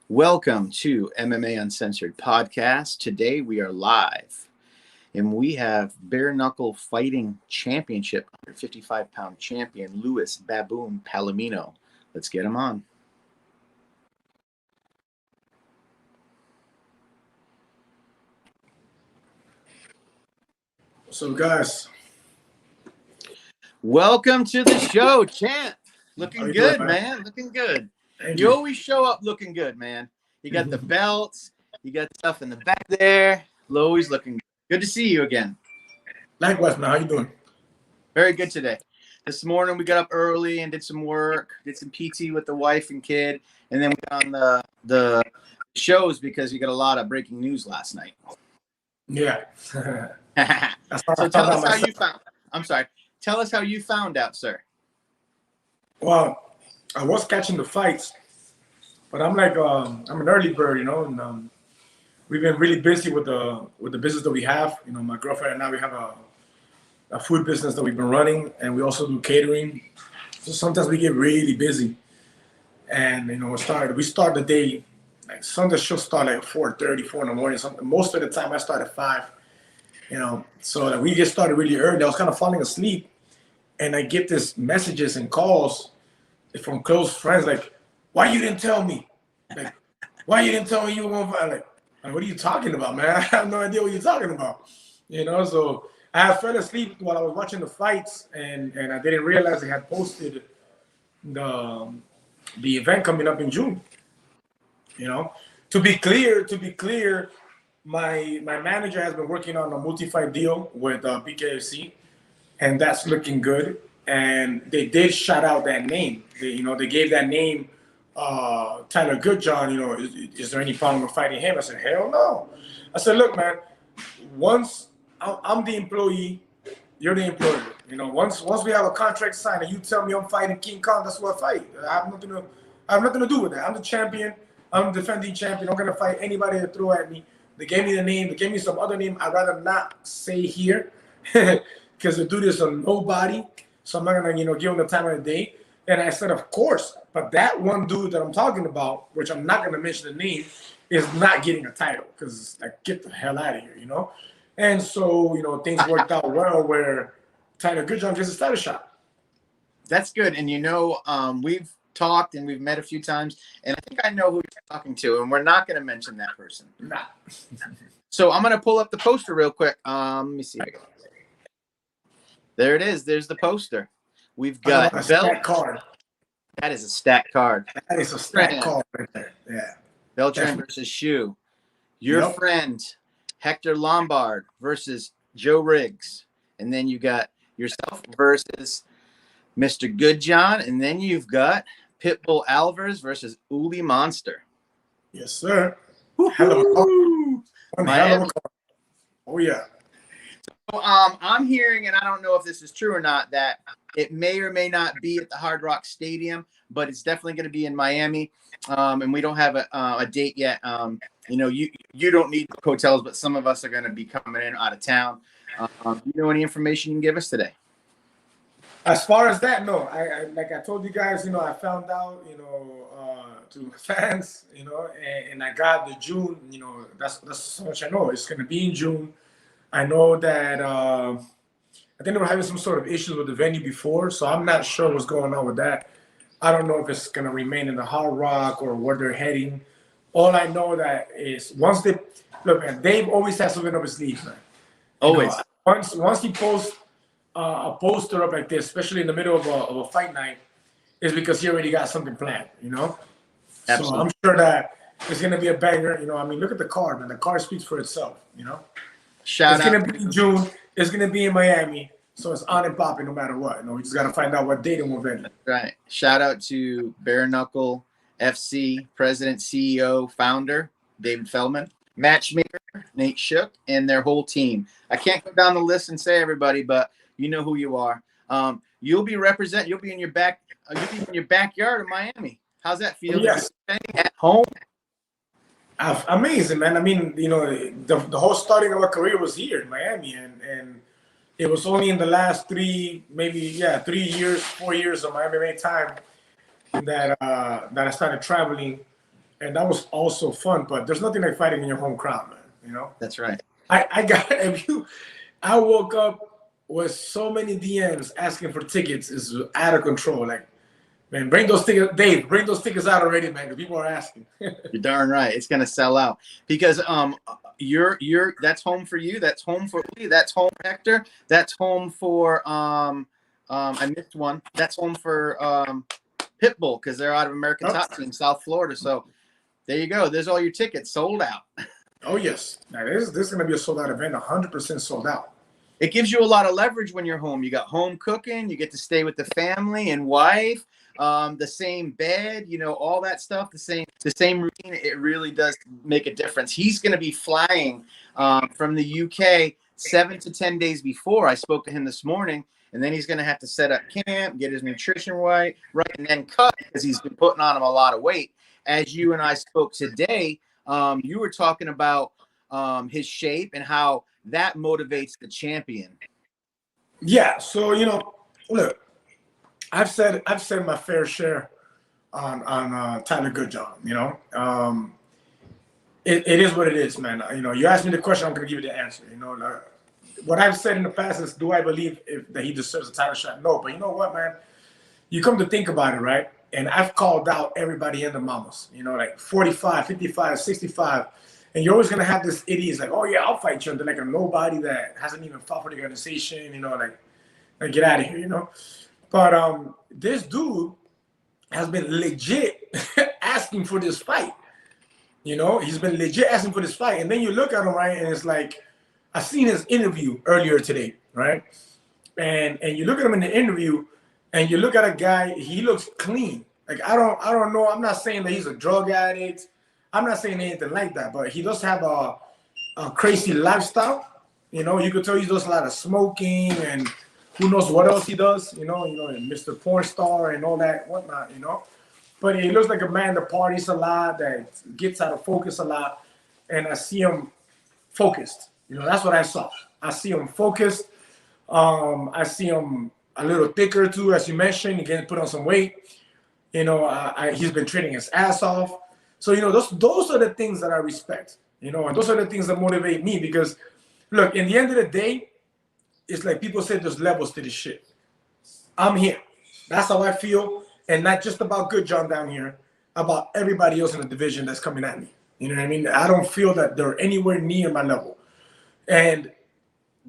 Welcome to MMA Uncensored podcast. Today we are live and we have Bare Knuckle Fighting Championship 155-pound champion Louis Baboon Palomino. Let's get him on. What's up, guys? Welcome to the show, champ. Looking good, doing, man. Looking good. Thank You always show up looking good, man. You got the belts. You got stuff in the back there. Always looking good. Good to see you again. Likewise, man. How you doing? Very good today. This morning we got up early and did some work, did some PT with the wife and kid, and then we got on the shows because we got a lot of breaking news last night. Yeah. So tell us how you found. I'm sorry. Tell us how you found out, sir. Well, I was catching the fights, but I'm like I'm an early bird, and we've been really busy with the business that we have. You know, my girlfriend and I, we have a food business that we've been running, and we also do catering. So sometimes we get really busy, and we start the day like Sunday show start like 4:30, 4 in the morning. Most of the time I start at 5. So that we get started really early. I was kind of falling asleep, and I get these messages and calls from close friends like, "Why you didn't tell me? Like, why you didn't tell me you were going to fight?" Like, what are you talking about, man? I have no idea what you're talking about. So I fell asleep while I was watching the fights, and I didn't realize they had posted the event coming up in June. To be clear, my manager has been working on a multi-fight deal with Bkfc, and that's looking good. And they did shout out that name. They gave that name Tyler Goodjohn. Is there any problem with fighting him? I said, hell no. I said, look, man, once I'm the employee, you're the employer. Once we have a contract signed and you tell me I'm fighting King Kong, that's what I fight. I have nothing to do with that. I'm the champion. I'm the defending champion. I'm gonna fight anybody that throw at me. They gave me the name. They gave me some other name I'd rather not say here because the dude is a nobody. So I'm not gonna, give him the time of the day. And I said, of course, but that one dude that I'm talking about, which I'm not gonna mention the name, is not getting a title because like get the hell out of here, And so, things worked out well where Tyler Goodjohn gets a title shot. That's good. And we've talked and we've met a few times, and I think I know who you're talking to, and we're not going to mention that person. Nah. So I'm going to pull up the poster real quick. Let me see. There it is. There's the poster. We've got a stack card. That is a stack card. That is a stack card right there. Yeah. Beltran versus Shu. Your friend Hector Lombard versus Joe Riggs, and then you got yourself versus Mr. Goodjohn, and then you've got Pitbull Alvarez versus Uli Monster. Yes, sir. Hell of a card. Oh, yeah. So, I'm hearing, and I don't know if this is true or not, that it may or may not be at the Hard Rock Stadium, but it's definitely going to be in Miami, and we don't have a date yet. You don't need hotels, but some of us are going to be coming in out of town. You know any information you can give us today? As far as that, no. I like I told you guys, I found out, to fans, and I got the June, that's so much I know. It's going to be in June. I know that I think they were having some sort of issues with the venue before, so I'm not sure what's going on with that. I don't know if it's going to remain in the Hard Rock or where they're heading. All I know that is once they look, man, Dave always has something up his sleeve, man. Always. Once he posts a poster up like this, especially in the middle of a fight night, is because he already got something planned, Absolutely. So I'm sure that it's going to be a banger. Look at the card, man. The card speaks for itself, It's going to be in June. It's going to be in Miami. So it's on and popping no matter what. We just got to find out what date and what venue. Right. Shout out to Bare Knuckle FC, president, CEO, founder, David Feldman, matchmaker, Nate Shook, and their whole team. I can't go down the list and say everybody, but you know who you are. You'll be in your backyard in Miami. How's that feel? Yes. At home? Amazing, man. I mean, the whole starting of our career was here in Miami, and it was only in the last 4 years of my MMA time that I started traveling and that was also fun. But there's nothing like fighting in your home crowd, man. You know. That's right. I got if you. I woke up with so many DMs asking for tickets. Is out of control. Like, man, bring those tickets, Dave. Bring those tickets out already, man. Because people are asking. You're darn right. It's gonna sell out because you're that's home for you. That's home for Lee. That's home for Hector. That's home for I missed one. That's home for Pitbull because they're out of American Top Team, South Florida. So there you go. There's all your tickets sold out. Oh yes, now this is gonna be a sold out event. 100% sold out. It gives you a lot of leverage when you're home. You got home cooking. You get to stay with the family and wife. The same bed, you know, all that stuff, the same routine. It really does make a difference. He's going to be flying from the UK 7 to 10 days before. I spoke to him this morning, and then he's going to have to set up camp, get his nutrition right, and then cut because he's been putting on him a lot of weight. As you and I spoke today, you were talking about his shape and how that motivates the champion. Yeah. So, you know, look. I've said my fair share on Tyler Goodjohn. You know, it is what it is, man. You know, you asked me the question, I'm going to give you the answer. You know, what I've said in the past is, do I believe that he deserves a title shot? No, but you know what, man? You come to think about it, right? And I've called out everybody in the mamas. You know, like 45, 55, 65. And you're always going to have this idiot like, oh, yeah, I'll fight you. And they're like a nobody that hasn't even fought for the organization. You know, like get out of here, you know? But this dude has been legit asking for this fight. You know, he's been legit asking for this fight. And then you look at him, right, and it's like, I seen his interview earlier today, right? And you look at him in the interview, and you look at a guy, he looks clean. Like, I don't know. I'm not saying that he's a drug addict. I'm not saying anything like that, but he does have a crazy lifestyle. You know, you could tell he does a lot of smoking and who knows what else he does, you know, Mr. Porn Star and all that, whatnot, you know. But he looks like a man that parties a lot, that gets out of focus a lot, and I see him focused. You know, that's what I saw. I see him focused. I see him a little thicker too, as you mentioned. He can put on some weight. You know, he's been training his ass off. So, you know, those are the things that I respect. You know, and those are the things that motivate me because, look, in the end of the day, it's like people say there's levels to this shit. I'm here. That's how I feel. And not just about Goodjohn down here, about everybody else in the division that's coming at me. You know what I mean? I don't feel that they're anywhere near my level. And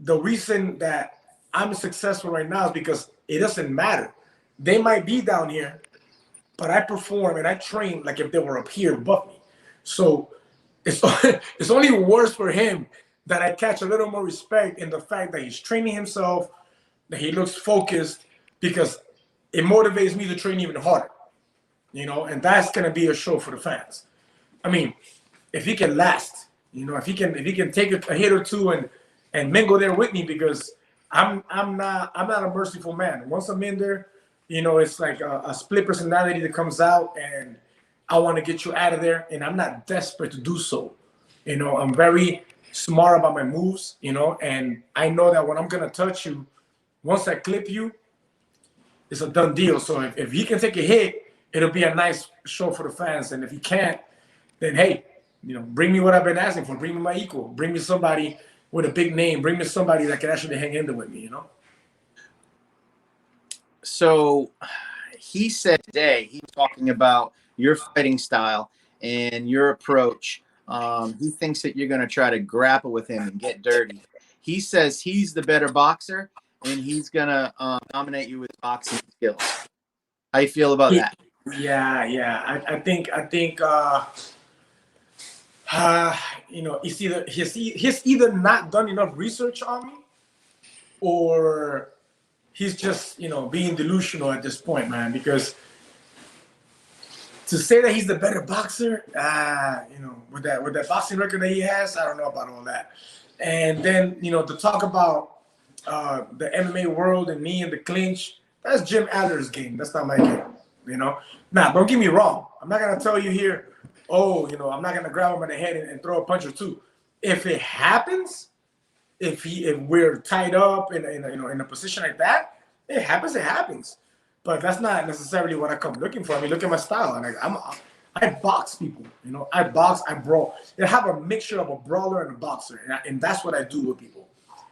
the reason that I'm successful right now is because it doesn't matter. They might be down here, but I perform and I train like if they were up here above me. So it's only worse for him that I catch a little more respect in the fact that he's training himself, that he looks focused, because it motivates me to train even harder, you know, and that's going to be a show for the fans. I mean, if he can last, you know, if he can take a hit or two and mingle there with me, because I'm not a merciful man. Once I'm in there, you know, it's like a split personality that comes out, and I want to get you out of there, and I'm not desperate to do so. You know, I'm very smart about my moves, you know, and I know that when I'm gonna touch you, once I clip you, it's a done deal. So if he can take a hit, it'll be a nice show for the fans. And if he can't, then hey, you know, bring me what I've been asking for. Bring me my equal. Bring me somebody with a big name. Bring me somebody that can actually hang in there with me, you know. So he said today, he was talking about your fighting style and your approach. He thinks that you're going to try to grapple with him and get dirty. He says he's the better boxer, and he's going to dominate you with boxing skills. How you feel about that? Yeah. I think you know, he's either not done enough research on me, or he's just, you know, being delusional at this point, man, because to say that he's the better boxer, you know, with that boxing record that he has, I don't know about all that. And then, you know, to talk about the MMA world and me in the clinch, that's Jim Adler's game. That's not my game, you know. Now, don't get me wrong. I'm not gonna tell you here, oh, you know, I'm not gonna grab him in the head and throw a punch or two. If it happens, if we're tied up in a position like that, it happens. But that's not necessarily what I come looking for. I mean, look at my style. And I'm I box people, you know. I box, I brawl. They have a mixture of a brawler and a boxer, and that's what I do with people.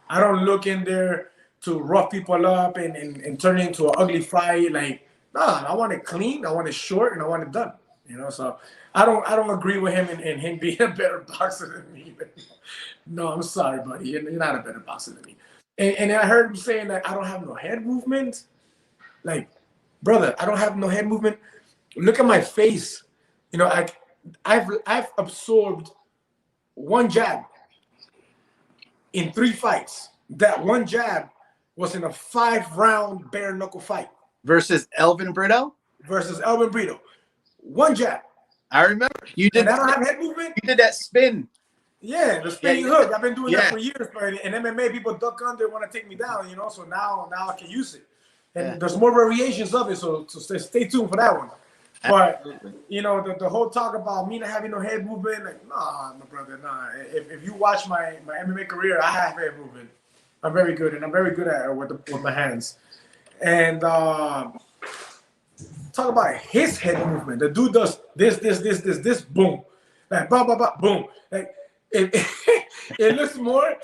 I don't look in there to rough people up and turn it into an ugly fight. Like, nah, I want it clean, I want it short, and I want it done. You know, so I don't agree with him and him being a better boxer than me. No, I'm sorry, buddy. You're not a better boxer than me. And I heard him saying that I don't have no head movement. Like, brother, I don't have no head movement. Look at my face. You know, I've absorbed one jab in 3 fights. That one jab was in a 5-round bare knuckle fight. Versus Elvin Brito? Versus Elvin Brito. One jab. I remember. You did. And I don't have head movement. You did that spin. Yeah, the spinning hook. I've been doing that for years. But in MMA, people duck under, want to take me down, you know. So now I can use it. And there's more variations of it. So stay tuned for that one. But, you know, the whole talk about me not having no head movement, like, nah, my brother, nah. If you watch my MMA career, I have head movement. I'm very good, and I'm very good at it with my hands. And talk about his head movement. The dude does this, boom. Like, blah, blah, blah, boom. Like, it looks more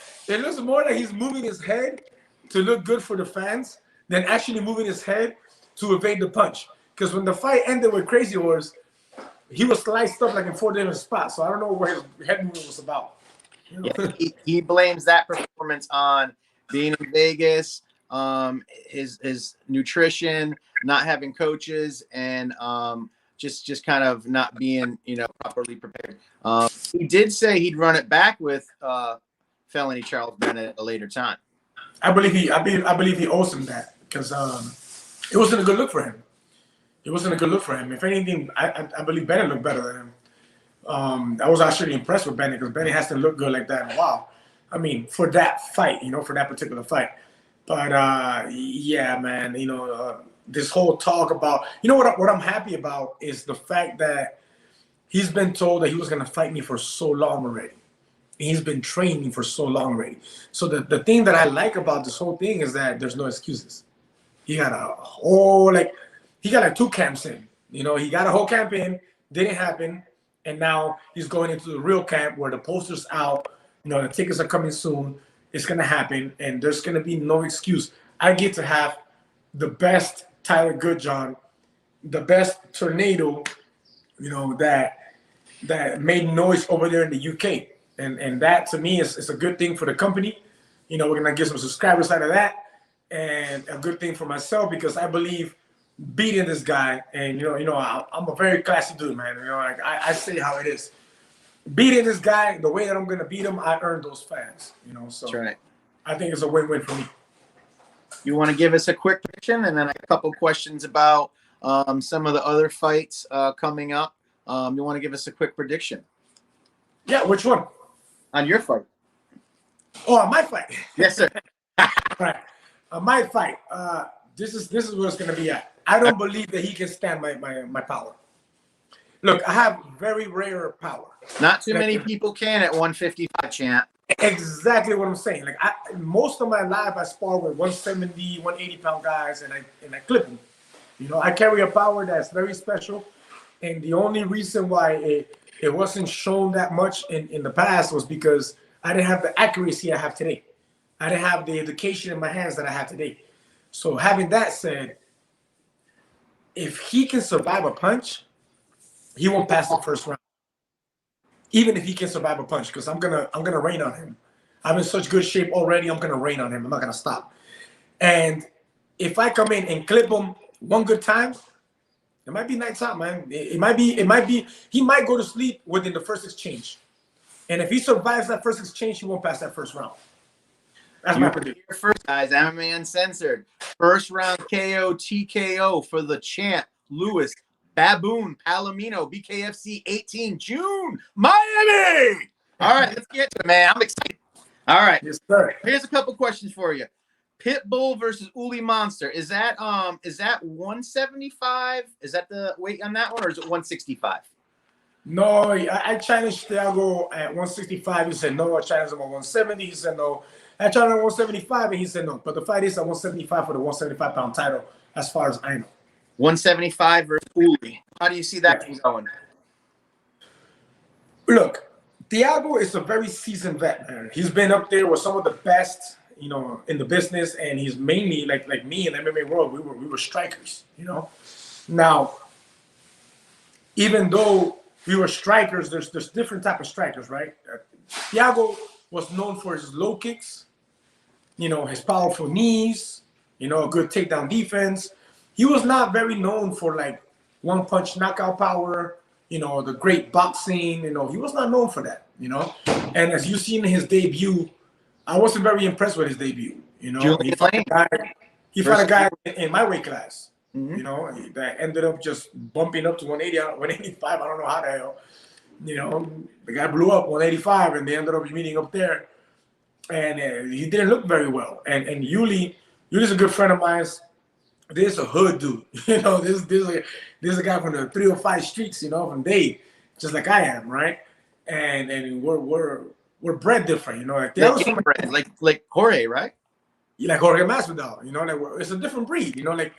like he's moving his head to look good for the fans than actually moving his head to evade the punch. Because when the fight ended with Crazy Horse, he was sliced up like in 4 different spots. So I don't know what his head movement was about. You know? Yeah, he blames that performance on being in Vegas, his nutrition, not having coaches, and just kind of not being, you know, properly prepared. He did say he'd run it back with felony Charles Bennett at a later time. I believe he owes him that, because it wasn't a good look for him. It wasn't a good look for him. If anything, I believe Bennett looked better than him. I was actually impressed with Bennett, because Bennett hasn't looked good like that in a while. I mean, for that fight, you know, for that particular fight. But yeah, man, you know, this whole talk about, you know, what I'm happy about is the fact that he's been told that he was going to fight me for so long already. He's been training for so long already. So the thing that I like about this whole thing is that there's no excuses. He got a whole, he got like 2 camps in. You know, he got a whole camp in, didn't happen, and now he's going into the real camp where the poster's out. You know, the tickets are coming soon. It's going to happen, and there's going to be no excuse. I get to have the best Tyler Goodjohn, the best Tornado, you know, that made noise over there in the UK. And that, to me, is a good thing for the company. You know, we're going to get some subscribers out of that, and a good thing for myself, because I believe beating this guy, and, you know, I'm a very classy dude, man. You know, like I say how it is. Beating this guy the way that I'm going to beat him, I earned those fans, you know. So that's right. I think it's a win-win for me. You want to give us a quick prediction, and then a couple questions about some of the other fights coming up. You want to give us a quick prediction? Yeah, which one? On your fight. Oh, on my fight. Yes, sir. Right. On my fight. This is what it's going to be at. I don't believe that he can stand my power. Look, I have very rare power. Not too many people can at 155, champ. Exactly what I'm saying. Like, most of my life, I spar with 170, 180-pound guys, and I clip them. You know, I carry a power that's very special, and the only reason why it wasn't shown that much in the past was because I didn't have the accuracy I have today. I didn't have the education in my hands that I have today. So having that said, if he can survive a punch, he won't pass the first round. Even if he can survive a punch, because I'm gonna rain on him. I'm in such good shape already. I'm gonna rain on him. I'm not gonna stop. And if I come in and clip him one good time, it might be nights out, man. It might be. He might go to sleep within the first exchange. And if he survives that first exchange, he won't pass that first round. That's my prediction. First, guys, MMA Uncensored. First round KO, TKO for the champ, Lewis Baboon Palomino, Bkfc 18, June, Miami. All right, let's get to it, man. I'm excited. All right. Yes, sir. Here's a couple questions for you. Pitbull versus Uli Monster. Is that 175? Is that the weight on that one, or is it 165? No, I challenged Thiago at 165. He said no. I challenged him at 170. He said no. I challenged him at 175, and he said no. But the fight is at 175 for the 175-pound title, as far as I know. 175 versus Uli. How do you see that going? Look, Thiago is a very seasoned vet, man. He's been up there with some of the best, in the business, and he's mainly like me in the MMA world. We were strikers, Now, even though we were strikers, there's different type of strikers, right? Thiago was known for his low kicks, his powerful knees, a good takedown defense. He was not very known for like one punch knockout power, the great boxing, he was not known for that, And as you seen in his debut, I wasn't very impressed with his debut. He fought a guy in my weight class, that ended up just bumping up to 180, 185. I don't know how the hell. The guy blew up 185, and they ended up meeting up there, and he didn't look very well. And Yuli's a good friend of mine. This is a hood dude, This is a guy from the 305 streets, from Dade, just like I am, right? And we're bred different, like bred, like Jorge, right? Like Jorge Masvidal, like it's a different breed, like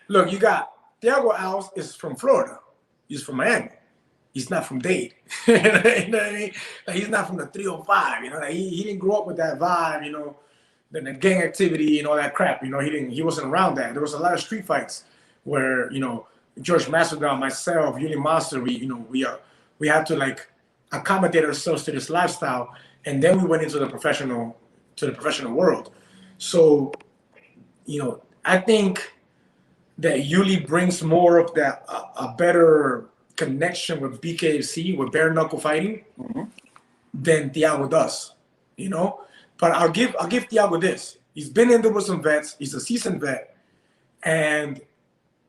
look, you got Thiago Alves is from Florida, he's from Miami. He's not from Dade. You know what I mean? Like, he's not from the 305. Like, he didn't grow up with that vibe. The gang activity and all that crap. He wasn't around that. There was a lot of street fights where George Masvidal, myself, Yuli Monster, we had to like accommodate ourselves to this lifestyle, and then we went into the professional world. So I think that Yuli brings more of that a better connection with Bkfc, with bare knuckle fighting, than Thiago does, But I'll give Thiago this. He's been in there with some vets. He's a seasoned vet, and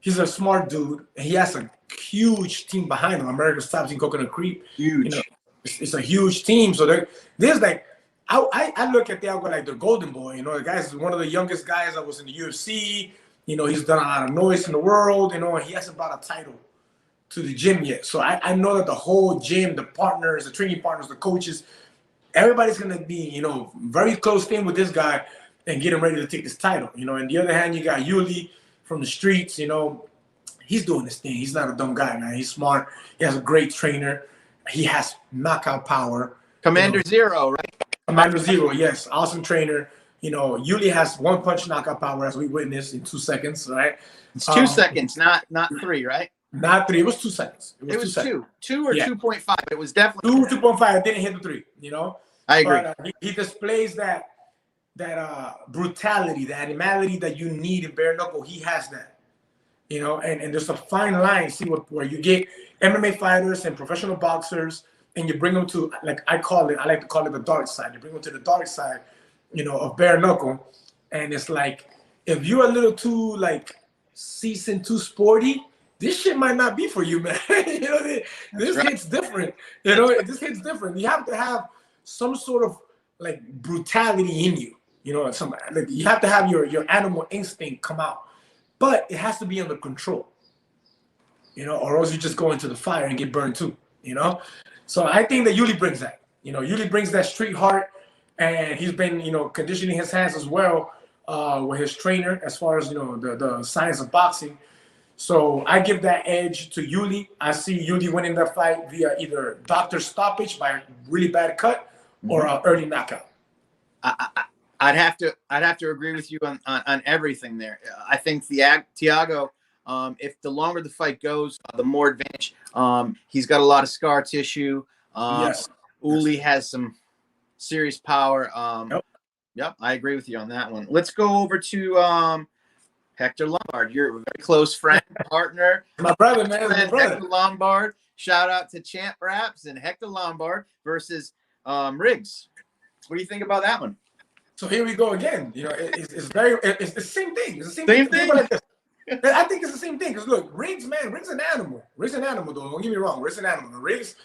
he's a smart dude. And he has a huge team behind him. America's Top Team, Coconut Creek. Huge. It's a huge team. So there's like, I look at Thiago like the golden boy. The guy's one of the youngest guys that was in the UFC. He's done a lot of noise in the world. And he hasn't brought a title to the gym yet. So I know that the whole gym, the partners, the training partners, the coaches, everybody's going to be, very close in with this guy and get him ready to take this title. On the other hand, you got Yuli from the streets, he's doing this thing. He's not a dumb guy, man. He's smart. He has a great trainer. He has knockout power. Commander Zero, right? Commander Zero, yes. Awesome trainer. Yuli has one punch knockout power, as we witnessed in 2 seconds, right? It's 2 seconds, not 3, right? Not 3. It was 2 seconds. It was 2. 2 or 2.5. It was definitely 2.5. I didn't hit the 3. I agree. But, he displays that brutality, the animality that you need in bare knuckle. He has that, and there's a fine line. See where you get MMA fighters and professional boxers, and you bring them to, like I like to call it the dark side. You bring them to the dark side, of bare knuckle, and it's like if you're a little too like seasoned, too sporty, this shit might not be for you, man. This hits different. This hits different. You have to have some sort of like brutality in you. You have to have your animal instinct come out, but it has to be under control. Or else you just go into the fire and get burned too. So I think that Yuli brings that. Yuli brings that street heart, and he's been conditioning his hands as well with his trainer as far as the science of boxing. So I give that edge to Yuli. I see Yuli winning that fight via either doctor stoppage by a really bad cut or an early knockout. I'd have to agree with you on everything there. I think Thiago, if the longer the fight goes, the more advantage. He's got a lot of scar tissue. Yes. Uli has some serious power. Yep, I agree with you on that one. Let's go over to Hector Lombard. You're a very close friend, partner. My brother, man. My brother. Hector Lombard. Shout out to Champ Raps and Hector Lombard versus Riggs. What do you think about that one? So here we go again. It's the same thing. It's the same thing. Like this. I think it's the same thing. Because look, Riggs an animal. Riggs an animal, though. Don't get me wrong. Riggs an animal. But Riggs,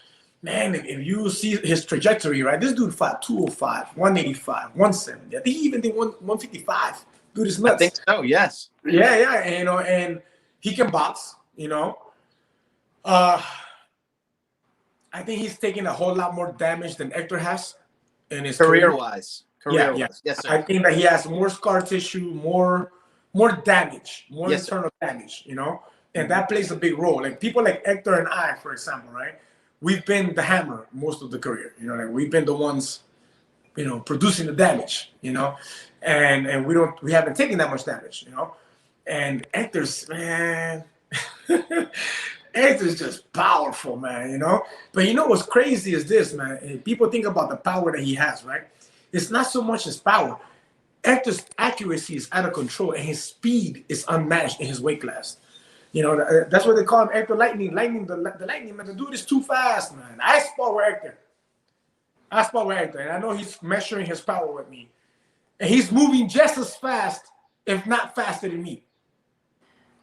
man, if you see his trajectory, right? This dude fought 205, 185, 170. I think he even did 155. Dude is nuts. I think so. Yes. Yeah. And he can box. I think he's taking a whole lot more damage than Hector has in his career-wise. Yeah. Yes, sir. I think that he has more scar tissue, more damage, more internal damage, and that plays a big role. Like people like Hector and I, for example, right? we've been the hammer most of the career. You know, like we've been the ones, you know, producing the damage. You know, and we haven't taken that much damage. You know, and Hector's, man. Hector's just powerful, man, you know? But you know what's crazy is this, man. And people think about the power that he has, right? It's not so much his power. Hector's accuracy is out of control, and his speed is unmatched in his weight class. You know, that's what they call him, Hector Lightning. The Lightning, man. The dude is too fast, man. I spar with Hector. And I know he's measuring his power with me. And he's moving just as fast, if not faster than me.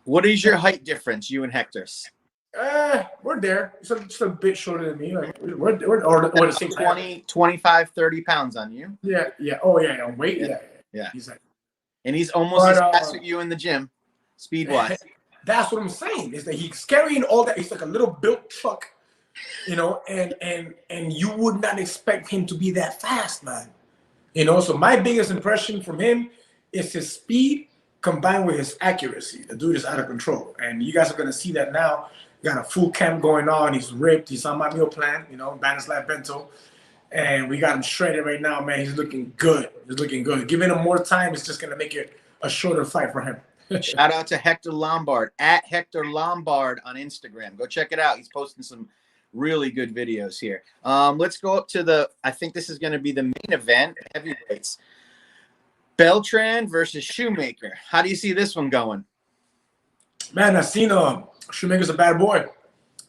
What is your height difference, you and Hector's? We're there. It's just a bit shorter than me. Like we're the same 20, 25, 30 pounds on you. Yeah. Oh yeah, on weight. Yeah. He's like, and he's almost as fast as you in the gym, speed wise. That's what I'm saying. Is that he's carrying all that? He's like a little built truck, you know, and you would not expect him to be that fast, man. You know, so my biggest impression from him is his speed combined with his accuracy. The dude is out of control, and you guys are gonna see that now. Got a full camp going on. He's ripped. He's on my meal plan, you know, Bannislap Bento. And we got him shredded right now, man. He's looking good. Giving him more time is just going to make it a shorter fight for him. Shout out to Hector Lombard, at Hector Lombard on Instagram. Go check it out. He's posting some really good videos here. Let's go up to I think this is going to be the main event, heavyweights. Beltran versus Shoemaker. How do you see this one going? Man, I've seen Shoemaker's a bad boy,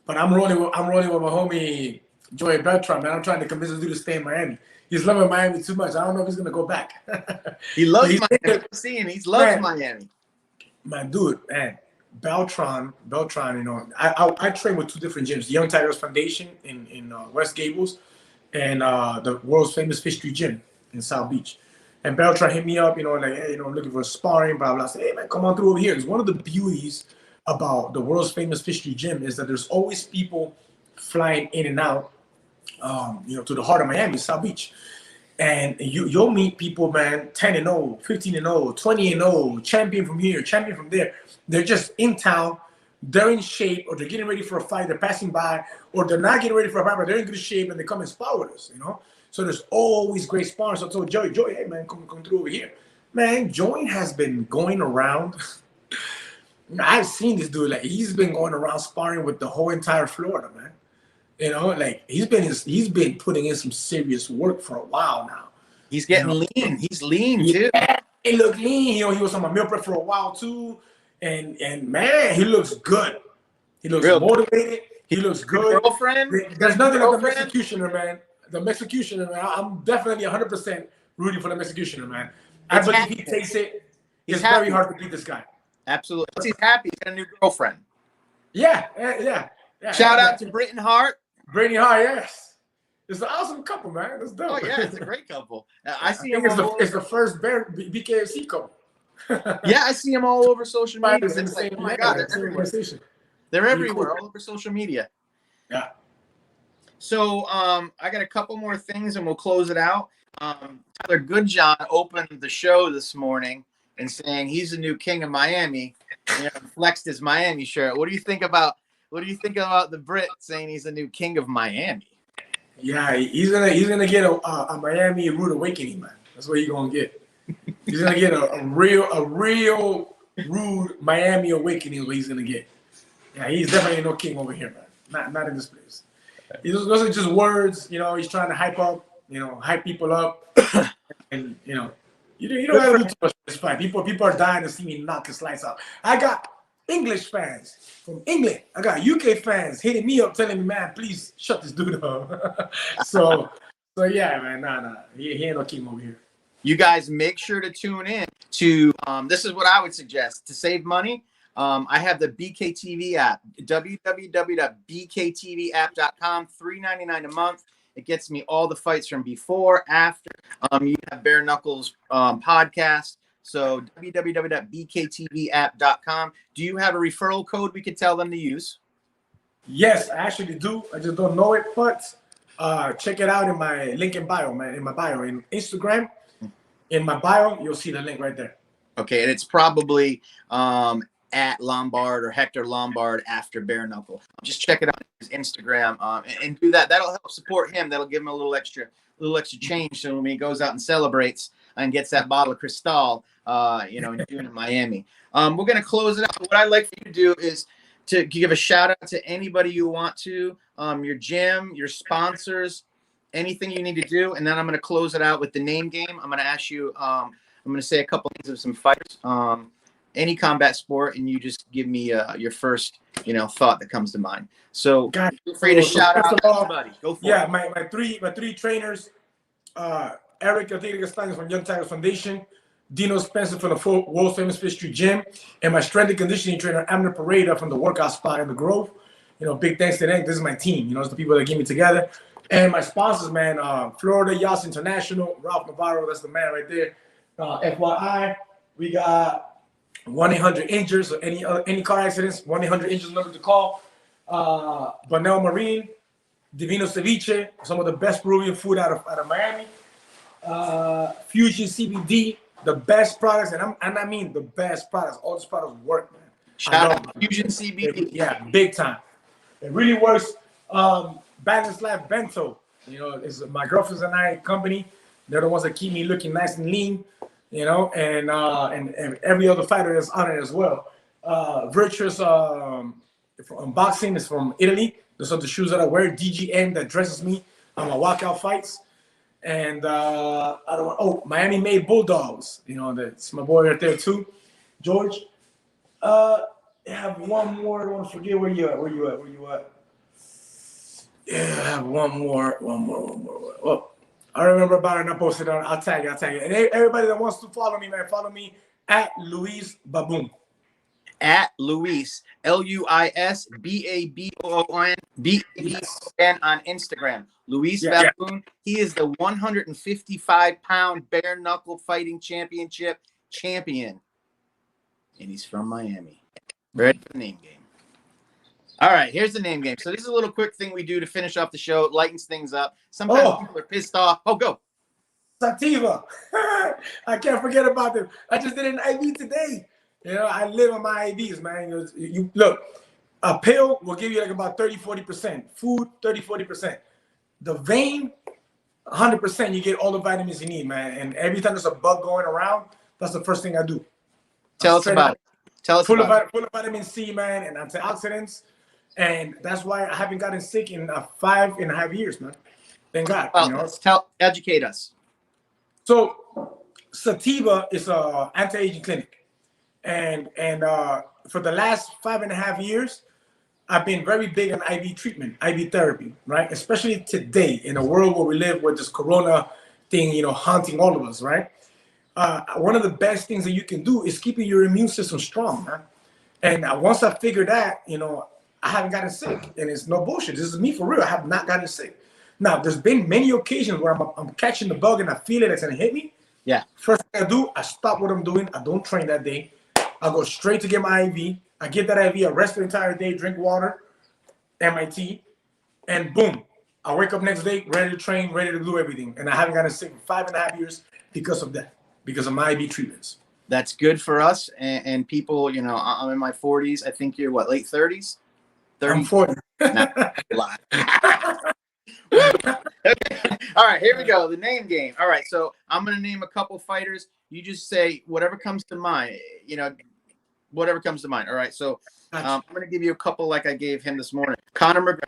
but I'm rolling with my homie Joey Beltran, man. I'm trying to convince this dude to stay in Miami. He's loving Miami too much. I don't know if he's gonna go back. He loves Miami. I'm seeing he loves Miami. My dude, man. Beltran, you know, I train with two different gyms: the Young Tigers Foundation in West Gables, and the world's famous Fish Street Gym in South Beach. And Beltran hit me up, you know, like, hey, you know, I'm looking for sparring, blah blah. I said, hey man, come on through over here. It's one of the beauties about the world's famous Fish Street Gym is that there's always people flying in and out, you know, to the heart of Miami, South Beach. And you'll meet people, man, 10-0, 15-0, 20-0, champion from here, champion from there. They're just in town, they're in shape, or they're getting ready for a fight, they're passing by, or they're not getting ready for a fight, but they're in good shape, and they come and spar with us, you know? So there's always great sparring. So I told Joey, hey, man, come through over here. Man, Joey has been going around. I've seen this dude, like, he's been going around sparring with the whole entire Florida, man. You know, like, he's been putting in some serious work for a while now. He's getting lean. He's lean, too. He looked lean. You know, he was on my meal prep for a while, too. And man, he looks good. He looks motivated. He looks good. Girlfriend? There's nothing like the Mexicutioner, man. The Mexicutioner, man. I'm definitely 100% rooting for the Mexicutioner, man. I believe he takes it. It's very hard to beat this guy. Absolutely. He's happy. He's got a new girlfriend. Yeah. Shout out to Britton Hart. Brittany Hart, yes. It's an awesome couple, man. It's dope. Oh, yeah, it's a great couple. I see him it's the first Bkfc couple. Yeah, I see them all over social media. It's like, oh my God, they're everywhere, all over social media. Yeah. So I got a couple more things and we'll close it out. Tyler Goodjohn opened the show this morning and saying he's the new king of Miami. You know, flexed his Miami shirt. What do you think about the Brit saying he's the new king of Miami? Yeah, he's gonna get a Miami rude awakening, man. That's what he's gonna get. He's gonna get a real rude Miami awakening is what he's gonna get. Yeah, he's definitely no king over here, man. Not in this place. Those are just words, you know. He's trying to hype people up, and you know, you don't gotta do too much for this fight. People are dying to see me knock his lights out. I got English fans from England. I got UK fans hitting me up, telling me, man, please shut this dude up. so yeah, man, nah, he ain't no king over here. You guys make sure to tune in to. This is what I would suggest to save money. I have the BKTV app, www.bktvapp.com, $3.99 a month. It gets me all the fights from before, after. You have Bare Knuckles podcast. So www.bktvapp.com. Do you have a referral code we could tell them to use? Yes, I actually do. I just don't know it, but check it out in my link in bio, man. In my bio, in Instagram, in my bio, you'll see the link right there. Okay, and it's probably at Lombard or Hector Lombard after bare knuckle. Just check it out on his Instagram and do that. That'll help support him. That'll give him a little extra change. So when he goes out and celebrates and gets that bottle of Cristal, in June in Miami. We're gonna close it out. What I'd like for you to do is to give a shout out to anybody you want to, your gym, your sponsors, anything you need to do, and then I'm gonna close it out with the name game. I'm gonna ask you. I'm gonna say a couple things of some fighters. Any combat sport, and you just give me your first, thought that comes to mind. So feel free to shout out everybody. Go for it. My three trainers, Eric Ortega from Young Tigers Foundation, Dino Spencer from the world famous Fifth Street Gym, and my strength and conditioning trainer, Amner Pareda from the Workout Spot in the Grove. Big thanks to them. This is my team. It's the people that get me together. And my sponsors, man, Florida Yas International, Ralph Navarro, that's the man right there. FYI, we got 1-800-INJURED, so any car accidents, 1-800-INJURED number to call. Bonel Marine, Divino Ceviche, some of the best Peruvian food out of Miami. Fusion CBD, the best products, and I mean the best products. All these products work, man. Shout out Fusion CBD. Big time. It really works. Balance Life Bento, is my girlfriend's and I company. They're the ones that keep me looking nice and lean. And every other fighter is on it as well. Virtuous from boxing is from Italy. Those are the shoes that I wear. DGN that dresses me on my walkout fights. And Miami Made Bulldogs. That's my boy right there too, George. I have one more. I don't want to forget where you at. Yeah, I have one more. Well, I remember about it and I posted it on. I'll tag it. And everybody that wants to follow me, man, follow me at Luis Baboon. At Luis, Luis Baboon, BABON on Instagram. Luis Baboon. He is the 155-pound bare knuckle fighting championship champion. And he's from Miami. Ready for the name game. All right, here's the name game. So this is a little quick thing we do to finish off the show. It lightens things up. Sometimes people are pissed off. Oh, go. Sativa. I can't forget about them. I just did an IV today. I live on my IVs, man. You look, a pill will give you like about 30-40%. Food, 30-40%. The vein, 100%. You get all the vitamins you need, man. And every time there's a bug going around, that's the first thing I do. Tell us about it. Full of vitamin C, man, and antioxidants. And that's why I haven't gotten sick in 5.5 years, man. Thank God. Well, educate us. So, Sativa is an anti-aging clinic, and for the last 5.5 years, I've been very big on IV treatment, IV therapy, right? Especially today in a world where we live with this Corona thing, haunting all of us, right? One of the best things that you can do is keeping your immune system strong, man. And once I figured that, I haven't gotten sick, and it's no bullshit. This is me for real. I have not gotten sick. Now, there's been many occasions where I'm catching the bug and I feel it, it's gonna hit me. Yeah. First thing I do, I stop what I'm doing. I don't train that day. I go straight to get my IV. I get that IV, I rest the entire day, drink water, and my tea, and boom. I wake up next day, ready to train, ready to do everything. And I haven't gotten sick for 5.5 years because of that, because of my IV treatments. That's good for us and people, I'm in my 40s. I think you're what, late 30s? 30? I'm 40. All right, here we go. The name game. All right, so I'm going to name a couple fighters. You just say whatever comes to mind, whatever comes to mind. All right, so I'm going to give you a couple like I gave him this morning. Conor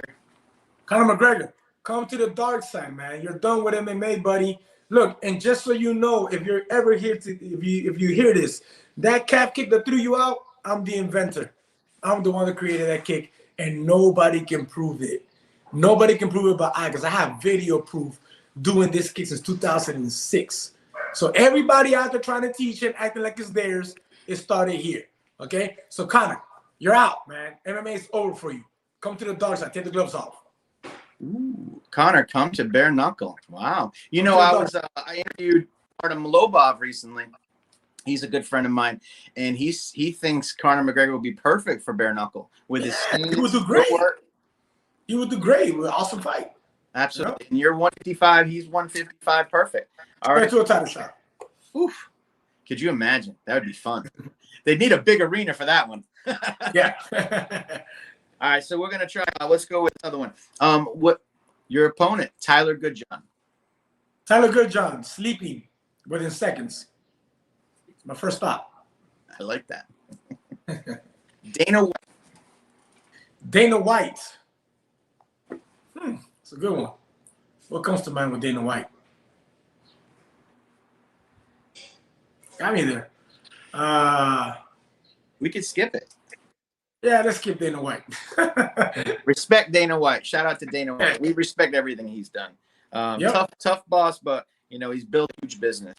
McGregor, come to the dark side, man. You're done with MMA, buddy. Look, and just so you know, if you're ever here if you hear this, that calf kick that threw you out, I'm the inventor. I'm the one that created that kick, and nobody can prove it. Nobody can prove it but I, because I have video proof doing this kick since 2006. So everybody out there trying to teach and acting like it's theirs, it started here. Okay? So Conor, you're out, man. MMA is over for you. Come to the dark side. Take the gloves off. Ooh, Conor, come to bare knuckle. Wow. I interviewed Artem Lobov recently. He's a good friend of mine, and he thinks Conor McGregor will be perfect for bare knuckle with his he would do great. He would do great. It was an awesome fight. Absolutely. Yeah. And you're 155, he's 155. Perfect. All right. To a title shot. Oof. Could you imagine? That would be fun. They'd need a big arena for that one. Yeah. All right, so we're gonna try. Let's go with another one. What your opponent, Tyler Goodjohn? Tyler Goodjohn, sleeping within seconds. My first stop. I like that. Dana White. Dana White. It's a good one. What comes to mind with Dana White? Got me there. We could skip it. Yeah, let's skip Dana White. Respect Dana White. Shout out to Dana White. We respect everything he's done. Yep. Tough boss, but he's built a huge business.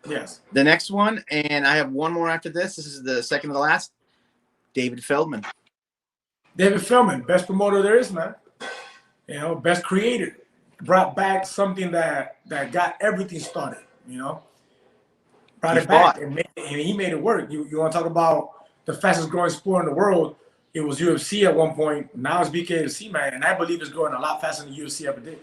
Yes. The next one, and I have one more after this. This is the second to the last. David Feldman. David Feldman, best promoter there is, man. Best creator. Brought back something that got everything started. Brought it back and he made it work. You want to talk about the fastest growing sport in the world? It was UFC at one point. Now it's Bkfc, man, and I believe it's growing a lot faster than UFC ever did.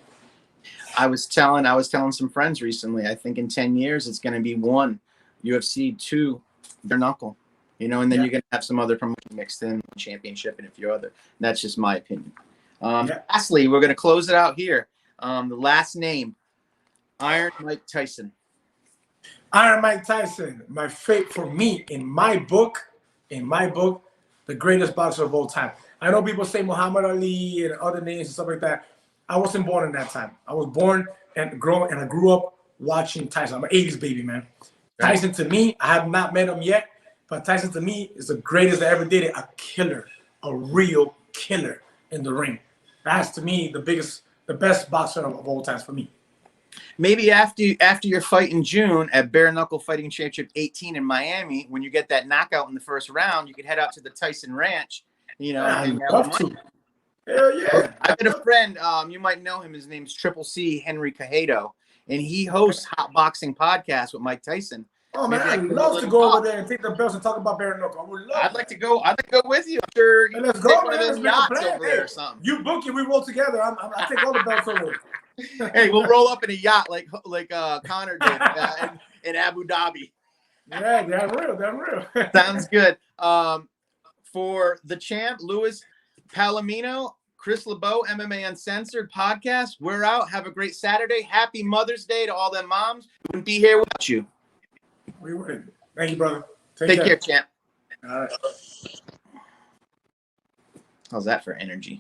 I was telling some friends recently. I think in 10 years it's going to be 1 UFC, 2 bare knuckle, and then you're going to have some other promotion mixed in, championship and a few other. That's just my opinion. Lastly, we're going to close it out here. The last name, Iron Mike Tyson. Iron Mike Tyson, my fate for me in my book, the greatest boxer of all time. I know people say Muhammad Ali and other names and stuff like that. I wasn't born in that time. I was born and I grew up watching Tyson. I'm an 80s baby, man. Tyson to me, I have not met him yet, but Tyson to me is the greatest that ever did it. A killer, a real killer in the ring. That's to me the best boxer of all times for me. Maybe after your fight in June at Bare Knuckle Fighting Championship 18 in Miami, when you get that knockout in the first round, you could head out to the Tyson Ranch, I'd love to. Hell yeah. I've got a friend, you might know him. His name's Triple C Henry Cajedo, and he hosts Hot Boxing Podcast with Mike Tyson. Oh man, I'd love to go over there and take the belts and talk about bare knuckle. I would love. I'd like to go with you. I'm sure you let's can go, take one man. of those Let's yachts make a plan. over there or something. You book it, we roll together. I take all the belts over. Hey, we'll roll up in a yacht like Connor did in Abu Dhabi. Yeah, damn real. Sounds good. For the champ, Louis Palomino, Chris LeBeau, MMA Uncensored podcast. We're out. Have a great Saturday. Happy Mother's Day to all them moms. We wouldn't be here without you. We would. Thank you, brother. Take care, champ. All right. How's that for energy?